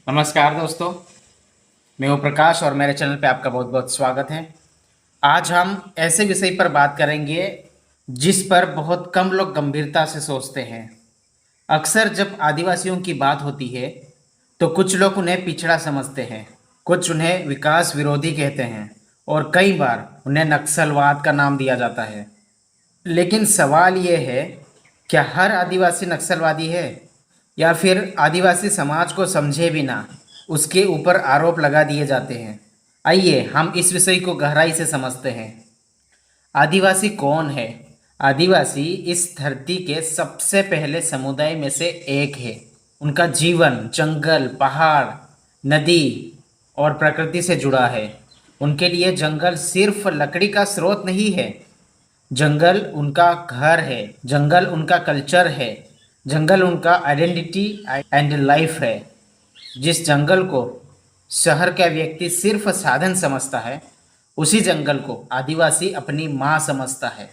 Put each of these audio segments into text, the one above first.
नमस्कार दोस्तों, मैं हूँ प्रकाश और मेरे चैनल पे आपका बहुत बहुत स्वागत है। आज हम ऐसे विषय पर बात करेंगे जिस पर बहुत कम लोग गंभीरता से सोचते हैं। अक्सर जब आदिवासियों की बात होती है तो कुछ लोग उन्हें पिछड़ा समझते हैं, कुछ उन्हें विकास विरोधी कहते हैं और कई बार उन्हें नक्सलवाद का नाम दिया जाता है। लेकिन सवाल ये है, क्या हर आदिवासी नक्सलवादी है या फिर आदिवासी समाज को समझे बिना उसके ऊपर आरोप लगा दिए जाते हैं। आइए हम इस विषय को गहराई से समझते हैं। आदिवासी कौन है? आदिवासी इस धरती के सबसे पहले समुदाय में से एक है। उनका जीवन जंगल, पहाड़, नदी और प्रकृति से जुड़ा है। उनके लिए जंगल सिर्फ लकड़ी का स्रोत नहीं है, जंगल उनका घर है, जंगल उनका कल्चर है, जंगल उनका आइडेंटिटी एंड लाइफ है। जिस जंगल को शहर का व्यक्ति सिर्फ साधन समझता है, उसी जंगल को आदिवासी अपनी माँ समझता है।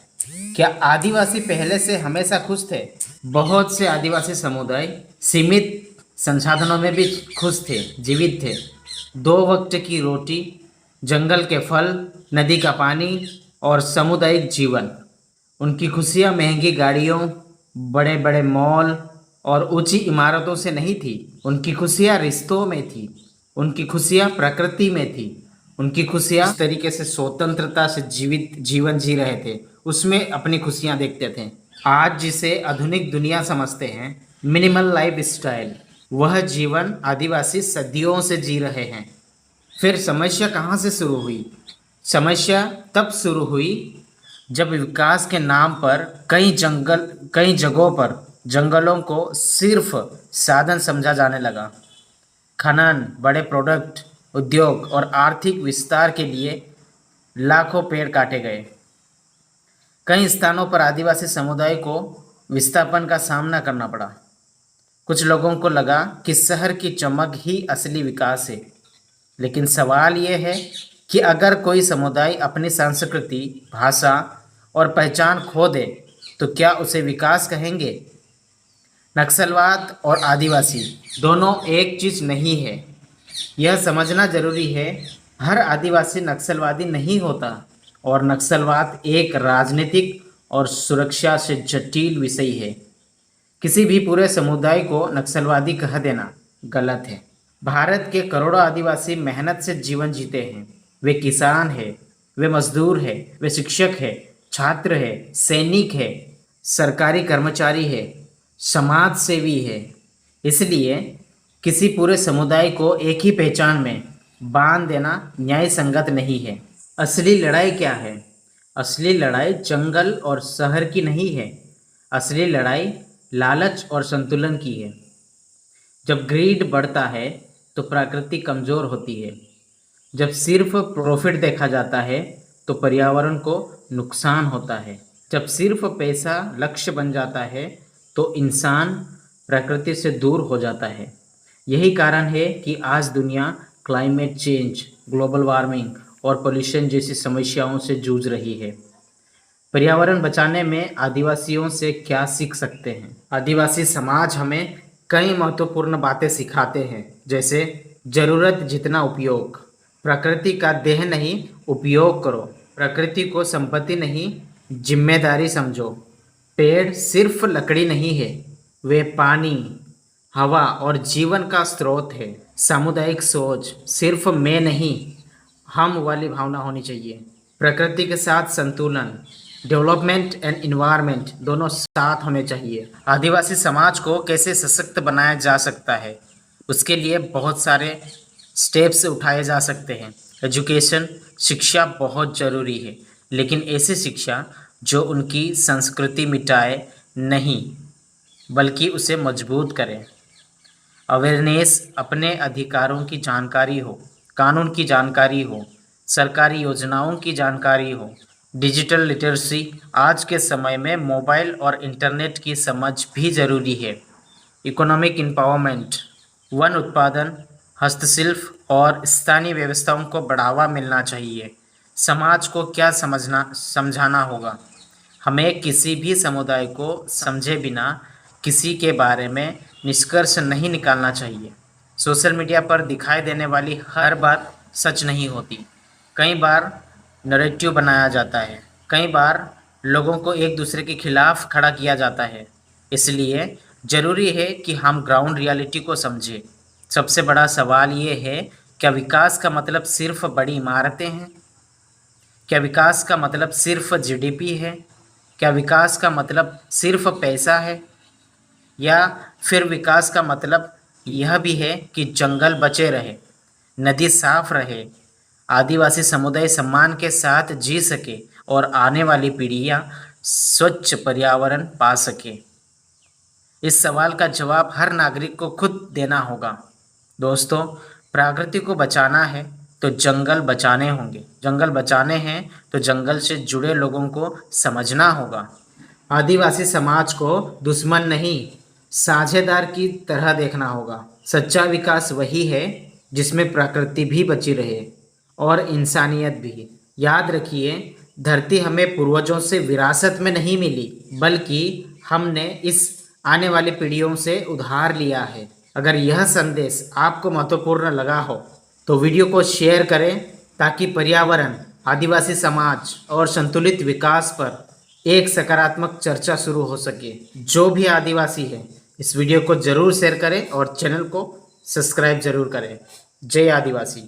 क्या आदिवासी पहले से हमेशा खुश थे? बहुत से आदिवासी समुदाय सीमित संसाधनों में भी खुश थे, जीवित थे। 2 वक्त की रोटी, जंगल के फल, नदी का पानी और सामुदायिक जीवन। उनकी खुशियाँ महंगी गाड़ियों, बड़े बड़े मॉल और ऊंची इमारतों से नहीं थी। उनकी खुशियाँ रिश्तों में थी, उनकी खुशियाँ प्रकृति में थी, उनकी खुशियाँ इस तरीके से स्वतंत्रता से जीवित जीवन जी रहे थे, उसमें अपनी खुशियाँ देखते थे। आज जिसे आधुनिक दुनिया समझते हैं, मिनिमल लाइफ स्टाइल, वह जीवन आदिवासी सदियों से जी रहे हैं। फिर समस्या कहाँ से शुरू हुई? समस्या तब शुरू हुई जब विकास के नाम पर कई जगहों पर जंगलों को सिर्फ साधन समझा जाने लगा। खनन, बड़े प्रोडक्ट, उद्योग और आर्थिक विस्तार के लिए लाखों पेड़ काटे गए। कई स्थानों पर आदिवासी समुदाय को विस्थापन का सामना करना पड़ा। कुछ लोगों को लगा कि शहर की चमक ही असली विकास है। लेकिन सवाल यह है कि अगर कोई समुदाय अपनी संस्कृति, भाषा और पहचान खो दे तो क्या उसे विकास कहेंगे? नक्सलवाद और आदिवासी दोनों एक चीज़ नहीं है, यह समझना जरूरी है। हर आदिवासी नक्सलवादी नहीं होता और नक्सलवाद एक राजनीतिक और सुरक्षा से जटिल विषय है। किसी भी पूरे समुदाय को नक्सलवादी कह देना गलत है। भारत के करोड़ों आदिवासी मेहनत से जीवन जीते हैं। वे किसान हैं, वे मजदूर हैं, वे शिक्षक हैं, छात्र है, सैनिक है, सरकारी कर्मचारी है, समाज सेवी है। इसलिए किसी पूरे समुदाय को एक ही पहचान में बांध देना न्याय संगत नहीं है। असली लड़ाई क्या है? असली लड़ाई जंगल और शहर की नहीं है। असली लड़ाई लालच और संतुलन की है। जब ग्रीड बढ़ता है तो प्रकृति कमज़ोर होती है। जब सिर्फ प्रॉफिट देखा जाता है तो पर्यावरण को नुकसान होता है। जब सिर्फ पैसा लक्ष्य बन जाता है तो इंसान प्रकृति से दूर हो जाता है। यही कारण है कि आज दुनिया क्लाइमेट चेंज, ग्लोबल वार्मिंग और पोल्यूशन जैसी समस्याओं से जूझ रही है। पर्यावरण बचाने में आदिवासियों से क्या सीख सकते हैं? आदिवासी समाज हमें कई महत्वपूर्ण बातें सिखाते हैं, जैसे जरूरत जितना उपयोग, प्रकृति का देह नहीं उपयोग करो, प्रकृति को संपत्ति नहीं जिम्मेदारी समझो, पेड़ सिर्फ लकड़ी नहीं है, वे पानी, हवा और जीवन का स्रोत है। सामुदायिक सोच, सिर्फ मैं नहीं हम वाली भावना होनी चाहिए। प्रकृति के साथ संतुलन, डेवलपमेंट एंड इन्वायरमेंट दोनों साथ होने चाहिए। आदिवासी समाज को कैसे सशक्त बनाया जा सकता है, उसके लिए बहुत सारे स्टेप्स उठाए जा सकते हैं। एजुकेशन, शिक्षा बहुत ज़रूरी है, लेकिन ऐसी शिक्षा जो उनकी संस्कृति मिटाए नहीं बल्कि उसे मजबूत करे। अवेयरनेस, अपने अधिकारों की जानकारी हो, कानून की जानकारी हो, सरकारी योजनाओं की जानकारी हो। डिजिटल लिटरेसी, आज के समय में मोबाइल और इंटरनेट की समझ भी ज़रूरी है। इकोनॉमिक एम्पावरमेंट, वन उत्पादन, हस्तशिल्प और स्थानीय व्यवस्थाओं को बढ़ावा मिलना चाहिए। समाज को क्या समझाना होगा? हमें किसी भी समुदाय को समझे बिना किसी के बारे में निष्कर्ष नहीं निकालना चाहिए। सोशल मीडिया पर दिखाई देने वाली हर बात सच नहीं होती। कई बार नैरेटिव बनाया जाता है, कई बार लोगों को एक दूसरे के खिलाफ खड़ा किया जाता है। इसलिए ज़रूरी है कि हम ग्राउंड रियलिटी को समझें। सबसे बड़ा सवाल ये है, क्या विकास का मतलब सिर्फ बड़ी इमारतें हैं? क्या विकास का मतलब सिर्फ जीडीपी है? क्या विकास का मतलब सिर्फ पैसा है? या फिर विकास का मतलब यह भी है कि जंगल बचे रहे, नदी साफ रहे, आदिवासी समुदाय सम्मान के साथ जी सके और आने वाली पीढ़ियां स्वच्छ पर्यावरण पा सके? इस सवाल का जवाब हर नागरिक को खुद देना होगा। दोस्तों, प्रकृति को बचाना है तो जंगल बचाने होंगे, जंगल बचाने हैं तो जंगल से जुड़े लोगों को समझना होगा। आदिवासी समाज को दुश्मन नहीं, साझेदार की तरह देखना होगा। सच्चा विकास वही है जिसमें प्रकृति भी बची रहे और इंसानियत भी। याद रखिए, धरती हमें पूर्वजों से विरासत में नहीं मिली, बल्कि हमने इस आने वाली पीढ़ियों से उधार लिया है। अगर यह संदेश आपको महत्वपूर्ण लगा हो तो वीडियो को शेयर करें, ताकि पर्यावरण, आदिवासी समाज और संतुलित विकास पर एक सकारात्मक चर्चा शुरू हो सके। जो भी आदिवासी है, इस वीडियो को ज़रूर शेयर करें और चैनल को सब्सक्राइब ज़रूर करें। जय आदिवासी।